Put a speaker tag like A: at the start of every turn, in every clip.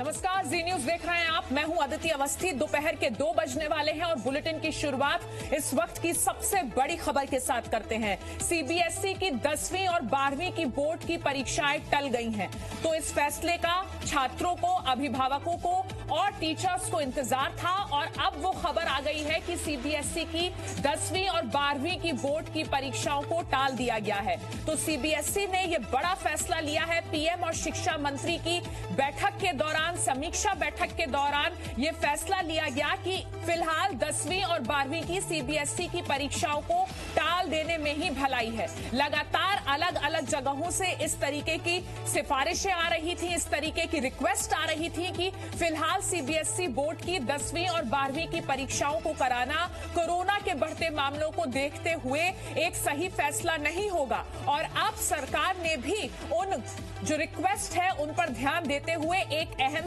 A: नमस्कार, जी न्यूज देख रहे हैं आप। मैं हूं अदिति अवस्थी। दोपहर के 2 बजने वाले हैं और बुलेटिन की शुरुआत इस वक्त की सबसे बड़ी खबर के साथ करते हैं। सीबीएसई की 10वीं और 12वीं की बोर्ड की परीक्षाएं टल गई हैं, तो इस फैसले का छात्रों को, अभिभावकों को और टीचर्स को इंतजार था और अब वो खबर आ गई है कि सीबीएसई की 10वीं और 12वीं की बोर्ड की परीक्षाओं को टाल दिया गया है। तो सीबीएसई ने ये बड़ा फैसला लिया है। पीएम और शिक्षा मंत्री की बैठक के दौरान, समीक्षा बैठक के दौरान ये फैसला लिया गया कि फिलहाल 10वीं और 12वीं की सीबीएसई की परीक्षाओं को टाल देने में ही भलाई है। लगातार अलग अलग जगहों से इस तरीके की सिफारिशें आ रही थी, इस तरीके की रिक्वेस्ट आ रही थी कि फिलहाल सीबीएसई बोर्ड की 10वीं और 12वीं की परीक्षाओं को कराना कोरोना के बढ़ते मामलों को देखते हुए एक सही फैसला नहीं होगा। और अब सरकार ने भी उन जो रिक्वेस्ट है उन पर ध्यान देते हुए एक अहम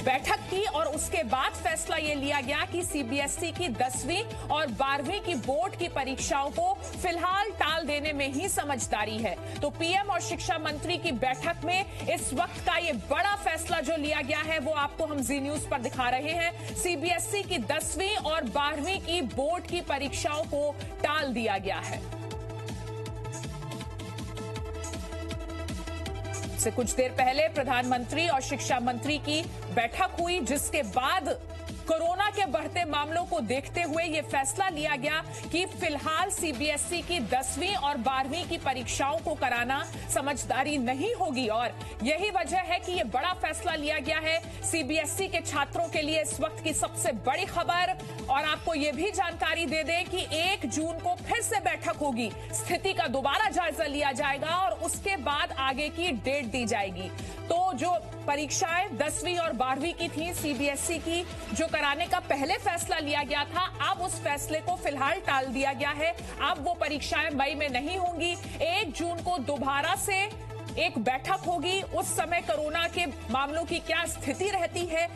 A: बैठक की और उसके बाद फैसला ये लिया गया कि सीबीएसई की 10वीं और 12वीं की बोर्ड की परीक्षाओं को फिलहाल टाल देने में ही समझदारी है। तो पीएम और शिक्षा मंत्री की बैठक में इस वक्त का ये बड़ा फैसला जो लिया गया है वो आपको हम जी न्यूज पर दिखा रहे हैं। सीबीएसई की 10वीं और 12वीं की बोर्ड की परीक्षाओं को टाल दिया गया है। से कुछ देर पहले प्रधानमंत्री और शिक्षा मंत्री की बैठक हुई, जिसके बाद कोरोना के बढ़ते मामलों को देखते हुए ये फैसला लिया गया कि फिलहाल सीबीएसई की 10वीं और 12वीं की परीक्षाओं को कराना समझदारी नहीं होगी। और यही वजह है कि ये बड़ा फैसला लिया गया है सीबीएसई के छात्रों के लिए। इस वक्त की सबसे बड़ी खबर, और आपको ये भी जानकारी दे दें कि 1 जून को फिर से बैठक होगी, स्थिति का दोबारा जायजा लिया जाएगा और उसके बाद आगे की डेट दी जाएगी। तो जो परीक्षाएं 10वीं और 12वीं की थी सीबीएसई की, जो कराने का पहले फैसला लिया गया था, अब उस फैसले को फिलहाल टाल दिया गया है। अब वो परीक्षाएं मई में नहीं होंगी। 1 जून को दोबारा से एक बैठक होगी। उस समय कोरोना के मामलों की क्या स्थिति रहती है,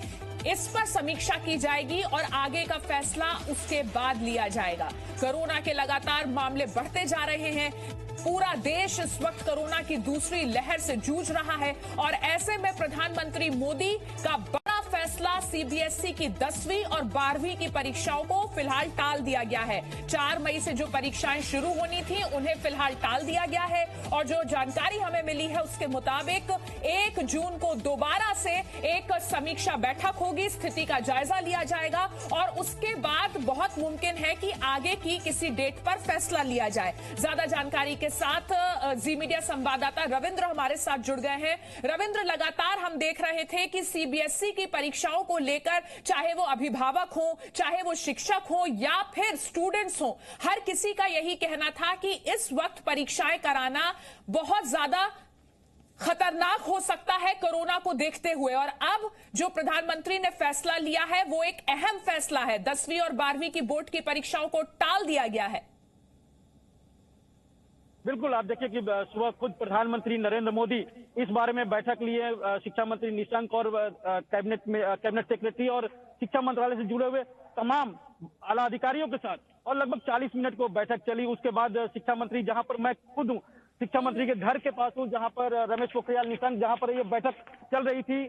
A: इस पर समीक्षा की जाएगी और आगे का फैसला उसके बाद लिया जाएगा। कोरोना के लगातार मामले बढ़ते जा रहे हैं। पूरा देश इस वक्त कोरोना की दूसरी लहर से जूझ रहा है और ऐसे में प्रधानमंत्री मोदी का बड़ा फैसला, सीबीएसई की 10वीं और 12वीं की परीक्षाओं को फिलहाल टाल दिया गया है। 4 मई से जो परीक्षाएं शुरू होनी थी उन्हें फिलहाल टाल दिया गया है और जो जानकारी हमें मिली है उसके मुताबिक 1 जून को दोबारा से एक समीक्षा बैठक होगी, स्थिति का जायजा लिया जाएगा और उसके बाद बहुत मुमकिन है कि आगे की किसी डेट पर फैसला लिया जाए। ज्यादा जानकारी के साथ जी मीडिया संवाददाता रविंद्र हमारे साथ जुड़ गए हैं। रविंद्र, लगातार हम देख रहे थे कि सीबीएसई की परीक्षाओं को लेकर, चाहे वो अभिभावक हो, चाहे वो शिक्षक हो या फिर स्टूडेंट्स हो, हर किसी का यही कहना था कि इस वक्त परीक्षाएं कराना बहुत ज्यादा खतरनाक हो सकता है कोरोना को देखते हुए। और अब जो प्रधानमंत्री ने फैसला लिया है वो एक अहम फैसला है। 10वीं और 12वीं की बोर्ड की परीक्षाओं को टाल दिया गया है।
B: बिल्कुल, आप देखिए कि सुबह खुद प्रधानमंत्री नरेंद्र मोदी इस बारे में बैठक लिए। शिक्षा मंत्री निशंक और कैबिनेट सेक्रेटरी और शिक्षा मंत्रालय से जुड़े हुए तमाम आला अधिकारियों के साथ और लगभग 40 मिनट को बैठक चली। उसके बाद शिक्षा मंत्री, जहां पर मैं खुद हूँ, शिक्षा मंत्री के घर के पास हूँ, जहां पर रमेश पोखरियाल निशंक, जहां पर ये बैठक चल रही थी,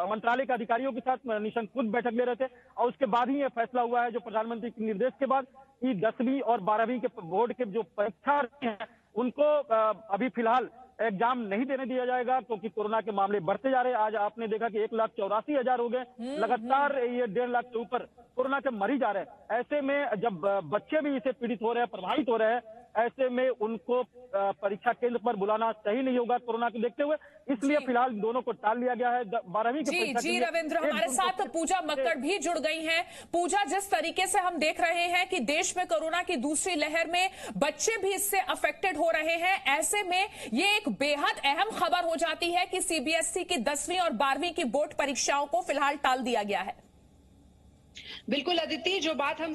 B: मंत्रालय के अधिकारियों के साथ निशंक खुद बैठक ले रहे थे और उसके बाद ही ये फैसला हुआ है, जो प्रधानमंत्री के निर्देश के बाद, कि 10वीं और 12वीं के बोर्ड के जो परीक्षार्थी हैं उनको अभी फिलहाल एग्जाम नहीं देने दिया जाएगा, क्योंकि कोरोना के मामले बढ़ते जा रहे हैं। आज आपने देखा कि 1,84,000 हो गए, लगातार ये 1.5 लाख के ऊपर कोरोना के मरीज आ रहे हैं। ऐसे में जब बच्चे भी इससे पीड़ित हो रहे हैं, प्रभावित हो रहे हैं, ऐसे में उनको परीक्षा केंद्र पर बुलाना सही नहीं होगा कोरोना को देखते हुए, इसलिए फिलहाल दोनों को टाल लिया गया है। 12वीं की परीक्षा
A: जी रविंद्र, हमारे साथ पूजा मक्कड़ भी जुड़ गई हैं। पूजा, जिस तरीके से हम देख रहे हैं कि देश में कोरोना की दूसरी लहर में बच्चे भी इससे अफेक्टेड हो रहे हैं, ऐसे में ये एक बेहद अहम खबर हो जाती है कि सीबीएसई की 10वीं और 12वीं की बोर्ड परीक्षाओं को फिलहाल टाल दिया गया है।
C: बिल्कुल अदिति, जो बात हम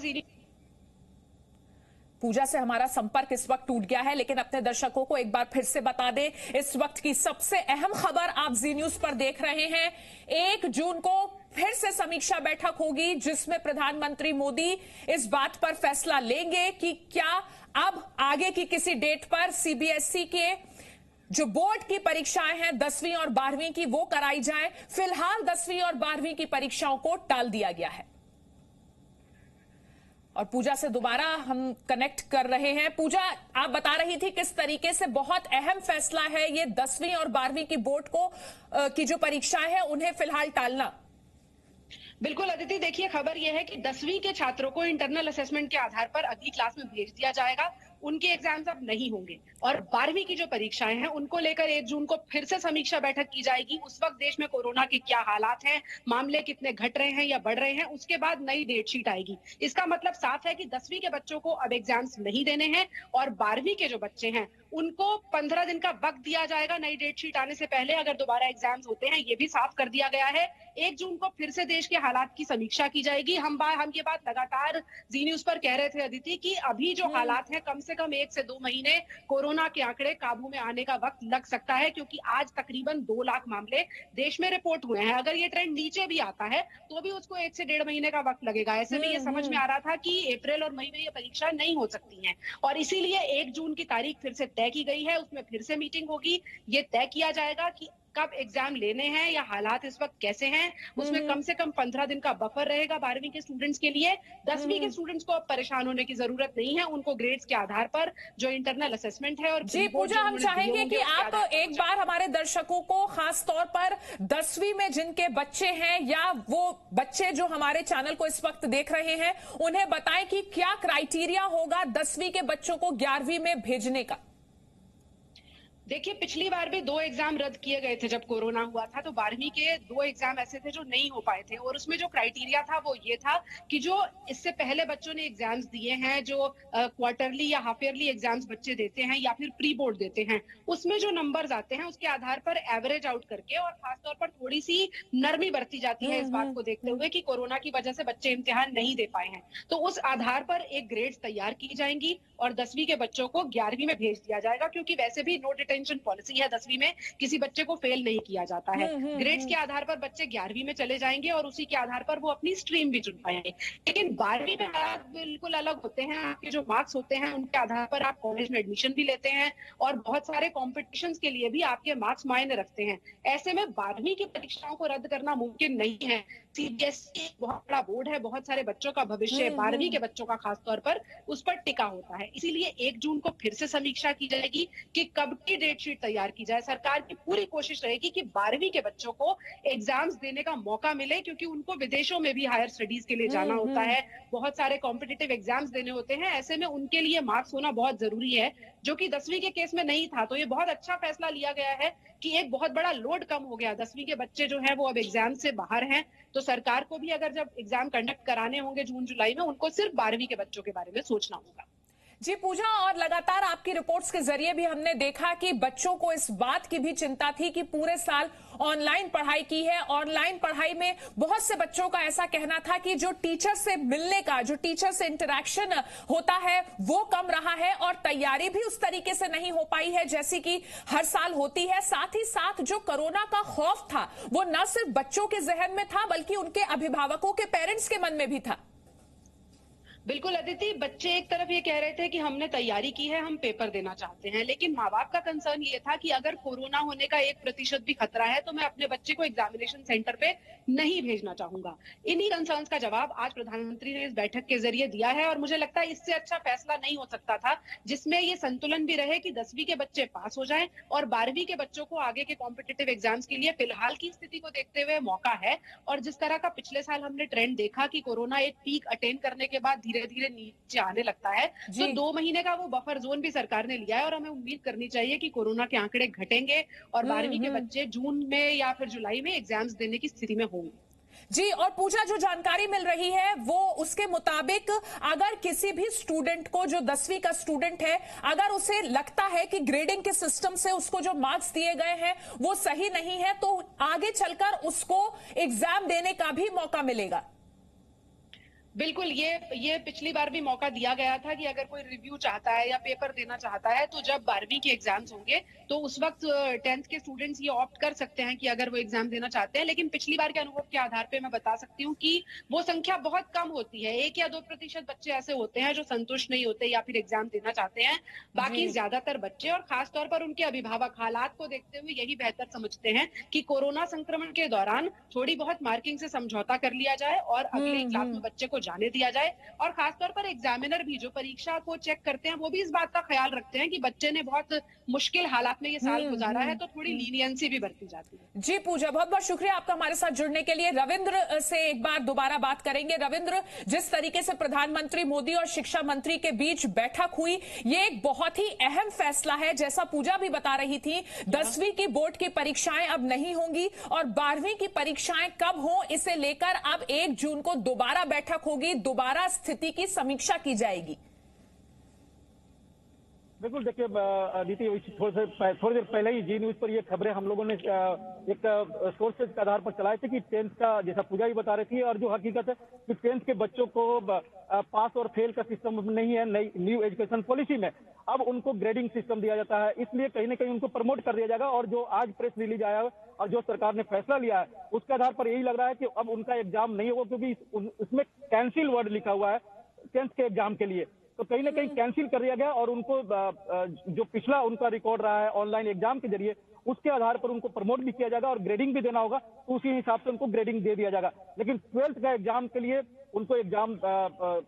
A: पूजा से हमारा संपर्क इस वक्त टूट गया है, लेकिन अपने दर्शकों को एक बार फिर से बता दें, इस वक्त की सबसे अहम खबर आप जी न्यूज पर देख रहे हैं। 1 जून को फिर से समीक्षा बैठक होगी, जिसमें प्रधानमंत्री मोदी इस बात पर फैसला लेंगे कि क्या अब आगे की किसी डेट पर सीबीएसई के जो बोर्ड की परीक्षाएं हैं 10वीं और 12वीं की वो कराई जाए। फिलहाल 10वीं और 12वीं की परीक्षाओं को टाल दिया गया है। और पूजा से दोबारा हम कनेक्ट कर रहे हैं। पूजा, आप बता रही थी किस तरीके से बहुत अहम फैसला है ये 10वीं और 12वीं की बोर्ड को की जो परीक्षाएं हैं उन्हें फिलहाल टालना।
C: बिल्कुल अदिति, देखिए खबर यह है कि 10वीं के छात्रों को इंटरनल असेसमेंट के आधार पर अगली क्लास में भेज दिया जाएगा। उनके एग्जाम्स अब नहीं होंगे और 12वीं की जो परीक्षाएं हैं उनको लेकर 1 जून को फिर से समीक्षा बैठक की जाएगी। उस वक्त देश में कोरोना के क्या हालात हैं, मामले कितने घट रहे हैं या बढ़ रहे हैं, उसके बाद नई डेट शीट आएगी। इसका मतलब साफ है कि 10वीं के बच्चों को अब एग्जाम्स नहीं देने हैं और 12वीं के जो बच्चे हैं उनको 15 दिन का वक्त दिया जाएगा नई डेट शीट आने से पहले अगर दोबारा एग्जाम्स होते हैं। ये भी साफ कर दिया गया है। 1 जून को फिर से देश के हालात की समीक्षा की जाएगी। हम ये बात लगातार जी न्यूज पर कह रहे थे अदिति कि अभी जो हालात हैं कम से कम 1 से 2 महीने कोरोना के आंकड़े काबू में आने का वक्त लग सकता है, क्योंकि आज तकरीबन 2 लाख मामले देश में रिपोर्ट हुए हैं। अगर ये ट्रेंड नीचे भी आता है तो भी उसको 1 से 1.5 महीने का वक्त लगेगा। ऐसे में ये समझ में आ रहा था कि अप्रैल और मई में ये परीक्षा नहीं हो सकती है और इसीलिए 1 जून की तारीख फिर से तय की गई है। उसमें फिर से मीटिंग होगी। ये तय किया जाएगा कि कब एग्जाम लेने हैं या हालात इस वक्त कैसे हैं। उसमें कम से कम 15 दिन का बफर रहेगा 12वीं के स्टूडेंट्स के लिए। 10वीं के स्टूडेंट्स को अब परेशान होने की जरूरत नहीं है। उनको ग्रेड्स के आधार पर जो इंटरनल असेसमेंट है और
A: जी पूजा, हम चाहेंगे कि आप एक बार हमारे दर्शकों को खास तौर पर 10वीं में जिनके बच्चे हैं या वो बच्चे जो हमारे चैनल को इस वक्त देख रहे हैं उन्हें बताएं कि क्या क्राइटेरिया होगा 10वीं के बच्चों को 11वीं में भेजने का।
C: देखिए, पिछली बार भी 2 एग्जाम रद्द किए गए थे जब कोरोना हुआ था, तो 12वीं के 2 एग्जाम ऐसे थे जो नहीं हो पाए थे और उसमें जो क्राइटेरिया था वो ये था कि जो इससे पहले बच्चों ने एग्जाम्स दिए हैं, जो क्वार्टरली या हाफ ईयरली एग्जाम्स बच्चे देते हैं या फिर प्री बोर्ड देते हैं, उसमें जो नंबर्स आते हैं उसके आधार पर एवरेज आउट करके और खासतौर पर थोड़ी सी नरमी बरती जाती है इस बात को देखते हुए कि कोरोना की वजह से बच्चे इम्तिहान नहीं दे पाए हैं, तो उस आधार पर एक ग्रेड्स तैयार की जाएंगी और 10वीं के बच्चों को 11वीं में भेज दिया जाएगा, क्योंकि वैसे भी नो डिटेंशन पॉलिसी है। 10वीं में किसी बच्चे को फेल नहीं किया जाता है। ग्रेड्स के आधार पर बच्चे 11वीं में चले जाएंगे और उसी के आधार पर वो अपनी स्ट्रीम भी चुन पाएंगे। लेकिन 12वीं में हालात बिल्कुल अलग होते हैं। आपके जो मार्क्स होते हैं उनके आधार पर आप कॉलेज में एडमिशन भी लेते हैं और बहुत सारे कॉम्पिटिशन के लिए भी आपके मार्क्स मायने रखते हैं। ऐसे में 12वीं की परीक्षाओं को रद्द करना मुमकिन नहीं है। सीबीएसई बहुत बड़ा बोर्ड है, बहुत सारे बच्चों का भविष्य 12वीं के बच्चों का खासतौर पर उस पर टिका होता है। इसीलिए 1 जून को फिर से समीक्षा की जाएगी कि कब की डेट शीट तैयार की जाए। सरकार की पूरी कोशिश रहेगी कि 12वीं के बच्चों को एग्जाम्स देने का मौका मिले, क्योंकि उनको विदेशों में भी हायर स्टडीज के लिए जाना होता है, बहुत सारे कॉम्पिटिटिव एग्जाम्स देने होते हैं। ऐसे में उनके लिए मार्क्स होना बहुत जरूरी है, जो कि 10वीं के केस में नहीं था। तो ये बहुत अच्छा फैसला लिया गया है कि एक बहुत बड़ा लोड कम हो गया। 10वीं के बच्चे जो है वो अब एग्जाम से बाहर हैं, तो सरकार को भी अगर जब एग्जाम कंडक्ट कराने होंगे जून जुलाई में, उनको सिर्फ 12वीं के बच्चों के बारे में सोचना होगा।
A: जी पूजा, और लगातार आपकी रिपोर्ट्स के जरिए भी हमने देखा कि बच्चों को इस बात की भी चिंता थी कि पूरे साल ऑनलाइन पढ़ाई की है। ऑनलाइन पढ़ाई में बहुत से बच्चों का ऐसा कहना था कि जो टीचर से मिलने का, जो टीचर से इंटरेक्शन होता है वो कम रहा है और तैयारी भी उस तरीके से नहीं हो पाई है जैसी कि हर साल होती है। साथ ही साथ जो कोरोना का खौफ था वो न सिर्फ बच्चों के जहन में था बल्कि उनके अभिभावकों के पेरेंट्स के मन में भी था।
C: बिल्कुल अदिति, बच्चे एक तरफ ये कह रहे थे कि हमने तैयारी की है, हम पेपर देना चाहते हैं, लेकिन माँ बाप का कंसर्न ये था कि अगर कोरोना होने का 1% भी खतरा है तो मैं अपने बच्चे को एग्जामिनेशन सेंटर पे नहीं भेजना चाहूंगा। इन्हीं कंसर्न्स का जवाब आज प्रधानमंत्री ने इस बैठक के जरिए दिया है और मुझे लगता है इससे अच्छा फैसला नहीं हो सकता था, जिसमें ये संतुलन भी रहे कि 10वीं के बच्चे पास हो जाएं और 12वीं के बच्चों को आगे के कॉम्पिटिटिव एग्जाम्स के लिए फिलहाल की स्थिति को देखते हुए मौका है। और जिस तरह का पिछले साल हमने ट्रेंड देखा कि कोरोना एक पीक अटेंड करने के बाद धीरे धीरे नीचे आने लगता है, तो 2 महीने का वो बफर जोन भी सरकार ने लिया है और हमें उम्मीद करनी चाहिए कि कोरोना के आंकड़े घटेंगे और 12वीं के बच्चे जून में या फिर जुलाई में एग्जाम्स देने की स्थिति में होंगे।
A: जी, और पूजा, जो जानकारी मिल रही है वो उसके मुताबिक अगर किसी भी स्टूडेंट को, जो 10वीं का स्टूडेंट है, अगर उसे लगता है कि ग्रेडिंग के सिस्टम से उसको जो मार्क्स दिए गए हैं वो सही नहीं है तो आगे चलकर उसको एग्जाम देने का भी मौका मिलेगा।
C: बिल्कुल, ये पिछली बार भी मौका दिया गया था कि अगर कोई रिव्यू चाहता है या पेपर देना चाहता है, तो जब 12वीं के एग्जाम्स होंगे, तो उस वक्त 10th के स्टूडेंट्स ये ऑप्ट कर सकते हैं कि अगर वो एग्जाम देना चाहते हैं। लेकिन पिछली बार के अनुभव के आधार पे मैं बता सकती हूँ कि वो संख्या बहुत कम होती है। 1 या 2% बच्चे ऐसे होते हैं जो संतुष्ट नहीं होते या फिर एग्जाम देना चाहते हैं। बाकी ज्यादातर बच्चे और खास तौर पर उनके अभिभावक हालात को देखते हुए यही बेहतर समझते हैं कि कोरोना संक्रमण के दौरान थोड़ी बहुत मार्किंग से समझौता कर लिया जाए और अगले क्लास में बच्चे को जाने दिया जाए। और खासतौर पर एग्जामिनर भी जो परीक्षा को चेक करते हैं वो भी इस बात का ख्याल रखते हैं कि बच्चे ने बहुत मुश्किल हालात में ये साल गुजारा है, तो थोड़ी लीनियंसी भी बरती जाती है।
A: जी पूजा, बहुत बहुत शुक्रिया आपका हमारे साथ जुड़ने के लिए। रविंद्र से एक बार दोबारा बात करेंगे। रविंद्र, जिस तरीके से प्रधानमंत्री मोदी और शिक्षा मंत्री के बीच बैठक हुई, ये एक बहुत ही अहम फैसला है। जैसा पूजा भी बता रही थी, 10वीं की बोर्ड की परीक्षाएं अब नहीं होंगी और 12वीं की परीक्षाएं कब हो, इसे लेकर अब 1 जून को दोबारा बैठक होगी, दोबारा स्थिति की समीक्षा की जाएगी।
B: बिल्कुल, देखिए अदिति, थोड़ी देर पहले ही जी न्यूज पर ये खबरें हम लोगों ने एक सोर्सेज के आधार पर चलाए थे कि 10th का, जैसा पूजा ही बता रही थी, और जो हकीकत है कि 10th के बच्चों को पास और फेल का सिस्टम नहीं है नई न्यू एजुकेशन पॉलिसी में। अब उनको ग्रेडिंग सिस्टम दिया जाता है, इसलिए कहीं ना कहीं उनको प्रमोट कर दिया जाएगा। और जो आज प्रेस रिलीज आया है और जो सरकार ने फैसला लिया है, उसके आधार पर यही लग रहा है कि अब उनका एग्जाम नहीं होगा, क्योंकि उसमें कैंसिल वर्ड लिखा हुआ है 10th के एग्जाम के लिए। तो कहीं ना कहीं कैंसिल कर दिया गया और उनको जो पिछला उनका रिकॉर्ड रहा है ऑनलाइन एग्जाम के जरिए, उसके आधार पर उनको प्रमोट भी किया जाएगा और ग्रेडिंग भी देना होगा, तो उसी हिसाब से उनको ग्रेडिंग दे दिया जाएगा। लेकिन 12th का एग्जाम के लिए उनको एग्जाम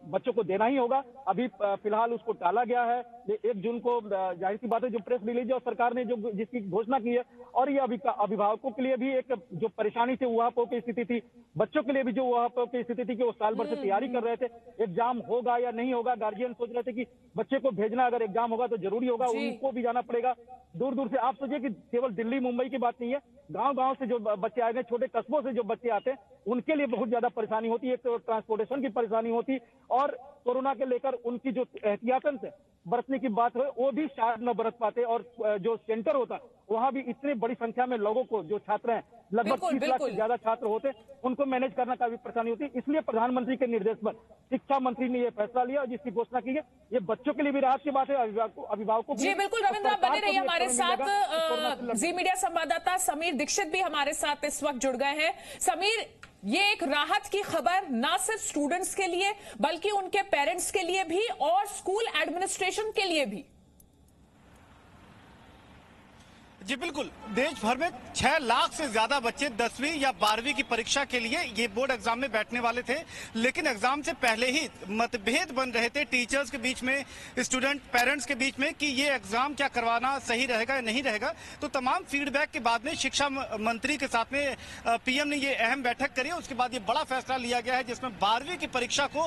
B: बच्चों को देना ही होगा। अभी फिलहाल उसको टाला गया है 1 जून को। जाहिर सी बात है, जो प्रेस रिलीज और सरकार ने जो जिसकी घोषणा की है, और ये अभिभावकों के लिए भी एक जो परेशानी से उहापोह की स्थिति थी, बच्चों के लिए भी जो उहापोह की स्थिति थी कि वो साल भर से तैयारी कर रहे थे, एग्जाम होगा या नहीं होगा। गार्जियन सोच रहे थे कि बच्चे को भेजना, अगर एग्जाम होगा तो जरूरी होगा, उनको भी जाना पड़ेगा दूर दूर से। आप सोचिए कि केवल दिल्ली मुंबई की बात नहीं है, गांव-गांव से जो बच्चे आए हैं, छोटे कस्बों से जो बच्चे आते हैं, उनके लिए बहुत ज्यादा परेशानी होती है। एक तो ट्रांसपोर्टेशन की परेशानी होती, और कोरोना के लेकर उनकी जो एहतियातन से बरतने की बात है वो भी शायद न बरत पाते। और जो सेंटर होता है वहां भी इतनी बड़ी संख्या में लोगों को, जो छात्र हैं, लगभग 30 लाख से ज्यादा छात्र होते, उनको मैनेज करना काफी परेशानी होती है। इसलिए प्रधानमंत्री के निर्देश पर शिक्षा मंत्री ने यह फैसला लिया, जिसकी घोषणा की है। ये बच्चों के लिए भी राहत की बात है, अभिभावकों
A: जी बिल्कुल। रविंद्र, आप बने रहिए हमारे साथ। जी मीडिया संवाददाता समीर दीक्षित भी हमारे साथ इस वक्त जुड़ गए हैं। समीर, ये एक राहत की खबर ना सिर्फ स्टूडेंट्स के लिए बल्कि उनके पेरेंट्स के लिए भी और स्कूल एडमिनिस्ट्रेशन के लिए भी।
D: जी बिल्कुल, देश भर में 6 लाख से ज्यादा बच्चे 10वीं या 12वीं की परीक्षा के लिए ये बोर्ड एग्जाम में बैठने वाले थे। लेकिन एग्जाम से पहले ही मतभेद बन रहे थे टीचर्स के बीच में, स्टूडेंट पेरेंट्स के बीच में, कि ये एग्जाम क्या करवाना सही रहेगा या नहीं रहेगा। तो तमाम फीडबैक के बाद में शिक्षा मंत्री के साथ में पीएम ने ये अहम बैठक करी। उसके बाद ये बड़ा फैसला लिया गया है, जिसमें 12वीं की परीक्षा को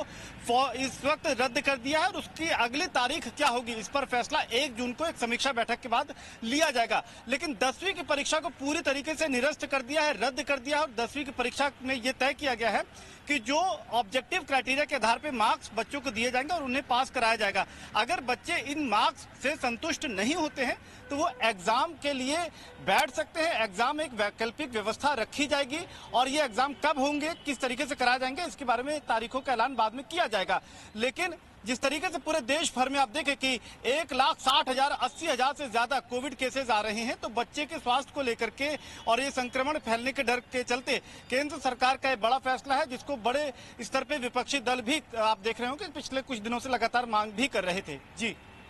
D: इस वक्त रद्द कर दिया है और उसकी अगली तारीख क्या होगी, इस पर फैसला 1 जून को एक समीक्षा बैठक के बाद लिया जाएगा। लेकिन 10वीं की परीक्षा को पूरी तरीके से निरस्त कर दिया है, रद्द कर दिया है। और 10वीं की परीक्षा में यह तय किया गया है कि जो ऑब्जेक्टिव क्राइटेरिया के आधार पे मार्क्स बच्चों को दिए जाएंगे और उन्हें पास कराया जाएगा। अगर बच्चे इन मार्क्स से संतुष्ट नहीं होते हैं तो वो एग्जाम के लिए बैठ सकते हैं। एग्जाम एक वैकल्पिक व्यवस्था रखी जाएगी और ये एग्जाम कब होंगे, किस तरीके से कराए जाएंगे, इसके बारे में तारीखों का ऐलान बाद में किया जाएगा। लेकिन जिस तरीके से पूरे देश भर में आप देखें कि 1,60,000 80,000 से ज्यादा कोविड केसेस आ रहे हैं, तो बच्चे के स्वास्थ्य को लेकर के और ये संक्रमण फैलने के डर के चलते केंद्र सरकार का एक बड़ा फैसला है, जिसको बड़े स्तर पे विपक्षी दल भी आप देख रहे हो कि पिछले कुछ दिनों से लगातार मांग भी कर रहे थे।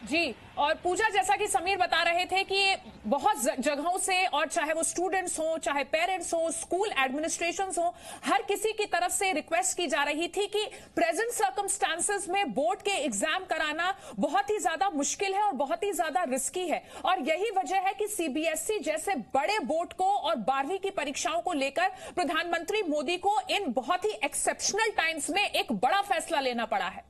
D: जी
A: और पूजा, जैसा कि समीर बता रहे थे कि बहुत जगहों से, और चाहे वो स्टूडेंट्स हो, चाहे पेरेंट्स हो, स्कूल एडमिनिस्ट्रेशंस हो, हर किसी की तरफ से रिक्वेस्ट की जा रही थी कि प्रेजेंट सर्कमस्टांसेस में बोर्ड के एग्जाम कराना बहुत ही ज्यादा मुश्किल है और बहुत ही ज्यादा रिस्की है। और यही वजह है कि सीबीएसई जैसे बड़े बोर्ड को और 12वीं की परीक्षाओं को लेकर प्रधानमंत्री मोदी को इन बहुत ही एक्सेप्शनल टाइम्स में एक बड़ा फैसला लेना पड़ा है।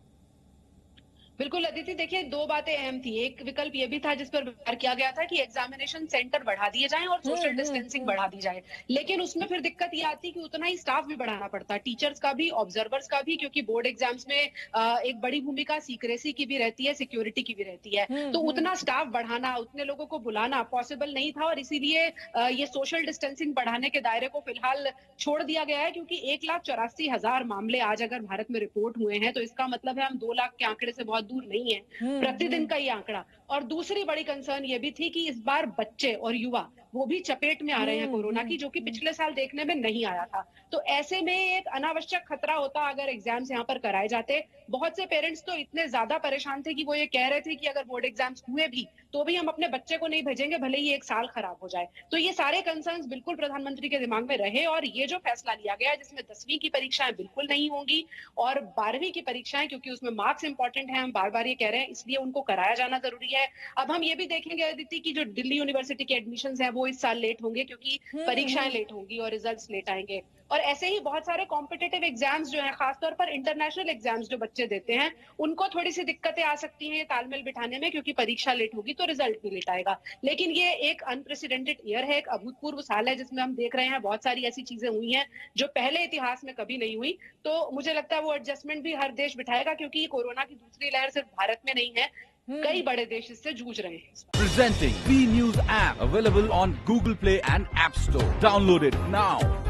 C: बिल्कुल अदिति, देखिए दो बातें अहम थी। एक विकल्प ये भी था जिस पर विचार किया गया था कि एग्जामिनेशन सेंटर बढ़ा दिए जाएं और सोशल डिस्टेंसिंग बढ़ा दी जाए, लेकिन उसमें फिर दिक्कत ये आती कि उतना ही स्टाफ भी बढ़ाना पड़ता, टीचर्स का भी, ऑब्जर्वर्स का भी, क्योंकि बोर्ड एग्जाम्स में एक बड़ी भूमिका सीक्रेसी की भी रहती है, सिक्योरिटी की भी रहती है। तो उतना स्टाफ बढ़ाना, उतने लोगों को बुलाना पॉसिबल नहीं था और इसीलिए ये सोशल डिस्टेंसिंग बढ़ाने के दायरे को फिलहाल छोड़ दिया गया है, क्योंकि 1,84,000 मामले आज अगर भारत में रिपोर्ट हुए हैं तो इसका मतलब है हम 2 लाख के आंकड़े से बहुत दूर नहीं है प्रतिदिन का ये आंकड़ा। और दूसरी बड़ी कंसर्न ये भी थी कि इस बार बच्चे और युवा वो भी चपेट में आ रहे हैं कोरोना की, जो कि पिछले साल देखने में नहीं आया था। तो ऐसे में एक अनावश्यक खतरा होता अगर एग्जाम्स यहाँ पर कराए जाते। बहुत से पेरेंट्स तो इतने ज्यादा परेशान थे कि वो ये कह रहे थे कि अगर बोर्ड एग्जाम्स हुए भी तो भी हम अपने बच्चे को नहीं भेजेंगे, भले ही एक साल खराब हो जाए। तो ये सारे कंसर्न्स बिल्कुल प्रधानमंत्री के दिमाग में रहे और ये जो फैसला लिया गया जिसमें 10वीं की परीक्षाएं बिल्कुल नहीं होंगी और 12वीं की परीक्षाएं, क्योंकि उसमें मार्क्स इंपॉर्टेंट है, हम बार बार ये कह रहे हैं, इसलिए उनको कराया जाना जरूरी है। अब हम ये भी देखेंगे अदिति की जो दिल्ली यूनिवर्सिटी के एडमिशंस हैं वो इस साल लेट होंगे, क्योंकि परीक्षाएं लेट होंगी और रिजल्ट्स लेट आएंगे। और ऐसे ही बहुत सारे कॉम्पिटिटिव एग्जाम्स जो हैं, खासतौर पर इंटरनेशनल एग्जाम्स जो बच्चे देते हैं, उनको थोड़ी सी दिक्कतें आ सकती हैं तालमेल बिठाने में, क्योंकि परीक्षा लेट होगी तो रिजल्ट भी लेट आएगा। लेकिन ये एक अनप्रेसिडेंटेड ईयर है, एक अभूतपूर्व साल है जिसमें हम देख रहे हैं बहुत सारी ऐसी चीजें हुई हैं जो पहले इतिहास में कभी नहीं हुई। तो मुझे लगता है वो एडजस्टमेंट भी हर देश बिठाएगा, क्योंकि कोरोना की दूसरी लहर सिर्फ भारत में नहीं है, कई बड़े देश इससे जूझ रहे हैं।
E: Presenting B News app available on Google Play and App Store. Download it now.